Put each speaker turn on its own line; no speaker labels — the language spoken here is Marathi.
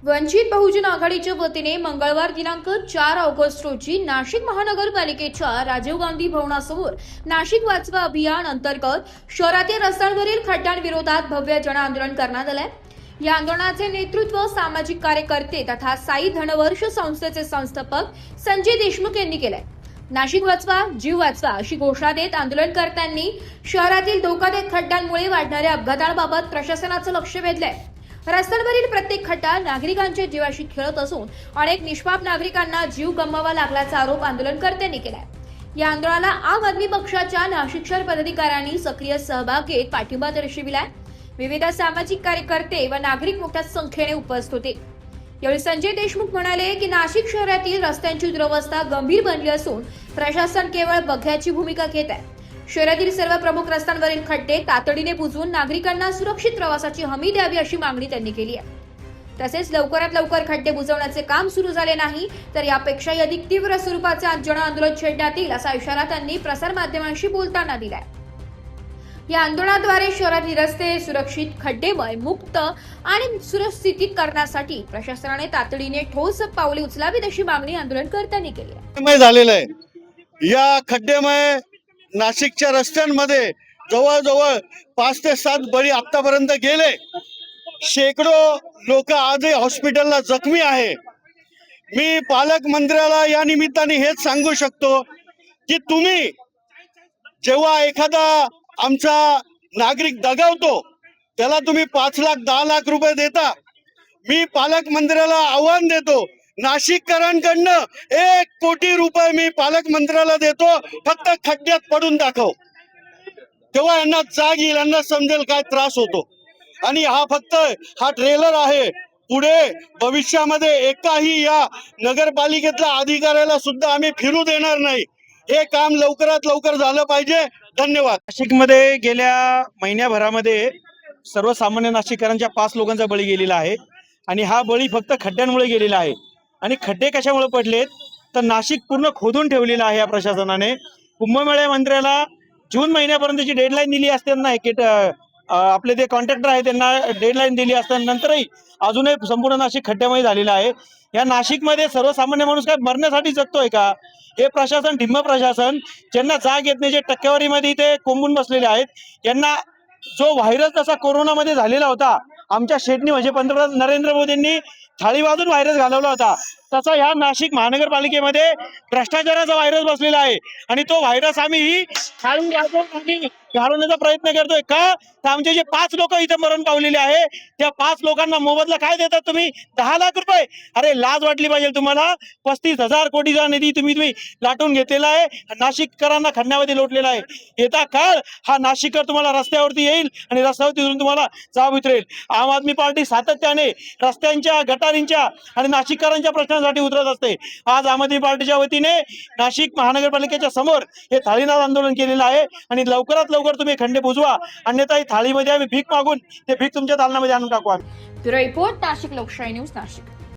वंचित बहुजन आघाडीच्या वतीने मंगळवार दिनांक 4 ऑगस्ट रोजी नाशिक महानगरपालिकेच्या राजीव गांधी भवनासमोर नाशिक वाचवा अभियान अंतर्गत शहरातील रस्त्यांवरील खड्ड्यांविरोधात भव्य जनआंदोलन करण्यात आले। या आंदोलनाचे नेतृत्व सामाजिक कार्यकर्ते तथा साई धनवर्ष संस्थेचे संस्थापक संजय देशमुख यांनी केले। नाशिक वाचवा जीव वाचवा अशी घोषणा देत आंदोलनकर्त्यांनी शहरातील धोकादायक खड्ड्यांमुळे वाढणाऱ्या अपघातांबाबत प्रशासनाचं लक्ष वेधलंय। रस्त्यांवरील प्रत्येक खड्डा नागरिकांच्या जीवाशी खेळत असून अनेक निष्पाप नागरिकांना जीव गमवावा लागल्याचा आरोप आंदोलनकर्त्यांनी केलाय। या आंदोलनाला आम आदमी पक्षाच्या नाशिक शहर पदाधिकाऱ्यांनी सक्रिय सहभाग घेत पाठिंबा दर्शविलाय। विविध सामाजिक कार्यकर्ते व नागरिक मोठ्या संख्येने उपस्थित होते। यावेळी संजय देशमुख म्हणाले की नाशिक शहरातील रस्त्यांची दुरवस्था गंभीर बनली असून प्रशासन केवळ बघ्याची भूमिका घेत आहे। शहरातील सर्व प्रमुख रस्त्यांवरील खड्डे तातडीने बुजवून नागरिकांना सुरक्षित प्रवासाची हमी द्यावी अशी मागणी त्यांनी केली आहे। तसेच लवकरात लवकर खड्डे बुजवण्याचे काम सुरू झाले नाही तर यापेक्षाही अधिक तीव्र स्वरूपाचे जन आंदोलन छेडण्यात येईल असा इशारा त्यांनी प्रसारमाध्यमांशी बोलताना दिलाय। या आंदोलनाद्वारे शहरातील रस्ते सुरक्षित खड्डेमय मुक्त आणि सुरक्षित करण्यासाठी प्रशासनाने तातडीने ठोस पावले उचलावीत अशी मागणी आंदोलनकर्त्यांनी केली आहे।
या खड्डेमय नाशिकच्या रस्त्यांमध्ये जवळजवळ 5 ते 7 बळी आतापर्यंत गेले। शेकडो लोक आजही हॉस्पिटलला जखमी आहे। मी पालकमंत्र्याला या निमित्ताने हेच सांगू शकतो की तुम्ही जेव्हा एखादा आमचा नागरिक दगावतो त्याला तुम्ही 5 लाख 10 लाख रुपये देता। मी पालकमंत्र्याला आव्हान देतो, नाशिककरांकडनं 1 कोटी रुपये मी पालकमंत्र्याला देतो, फक्त खड्ड्यात पडून दाखव। तेव्हा यांना जाग येईल, यांना समजेल काय त्रास होतो। आणि हा ट्रेलर आहे। पुढे भविष्यामध्ये एकाही या नगरपालिकेतल्या अधिकाऱ्याला सुद्धा आम्ही फिरू देणार नाही। हे काम लवकरात लवकर झालं पाहिजे। धन्यवाद।
नाशिकमध्ये गेल्या महिन्याभरामध्ये सर्वसामान्य नाशिककरांच्या 5 लोकांचा बळी गेलेला आहे आणि हा बळी फक्त खड्ड्यांमुळे गेलेला आहे। आणि खड्डे कशामुळे पडलेत तर नाशिक पूर्ण खोदून ठेवलेलं आहे या प्रशासनाने। कुंभमेळा मंत्र्याला जून महिन्यापर्यंतची डेडलाईन दिली असताना आपले ते कॉन्ट्रॅक्टर आहे त्यांना डेडलाईन दिली असताना नंतरही अजूनही संपूर्ण नाशिक खड्ड्यामय झालेलं आहे। या नाशिकमध्ये सर्वसामान्य माणूस काय मरण्यासाठी जगतोय का? हे प्रशासन ढिम्म प्रशासन, ज्यांना जाग येत नाही, जे टक्केवारीमध्ये ते कोंबून बसलेले आहेत, यांना जो व्हायरस तसा कोरोनामध्ये झालेला होता, आमच्या शेटणी म्हणजे पंतप्रधान नरेंद्र मोदींनी थाळी वाजून व्हायरस घालवला होता, तसा ह्या नाशिक महानगरपालिकेमध्ये भ्रष्टाचाराचा व्हायरस बसलेला आहे। आणि तो व्हायरस आम्ही थाळी वाजवून घालवण्याचा प्रयत्न करतोय का? तर आमचे जे 5 लोक इथे मरण पावलेले आहे त्या 5 लोकांना मोबदला काय देतात तुम्ही? 10 लाख रुपये। अरे लाज वाटली पाहिजे तुम्हाला। 35,000 कोटीचा निधी तुम्ही लाटून घेतलेला आहे, नाशिककरांना खड्ड्यामध्ये लोटलेला आहे। येता काळ हा नाशिककर तुम्हाला रस्त्यावरती येईल आणि रस्त्यावरती येऊन तुम्हाला जाब उतरेल। आम आदमी पार्टी सातत्याने रस्त्यांच्या गटारींच्या आणि नाशिककरांच्या प्रश्नांसाठी उतरत असते। आज आम आदमी पार्टीच्या वतीने नाशिक महानगरपालिकेच्या समोर हे थाळीनाद आंदोलन केलेलं आहे आणि लवकरात लवकर तुम्ही खड्डे बुजवा, अन्यथा थाळीमध्ये आम्ही भीक मागून ते भीक तुमच्या दालनामध्ये आणून टाकू आम्ही।
ब्युरो रिपोर्ट नाशिक लोकशाही न्यूज नाशिक।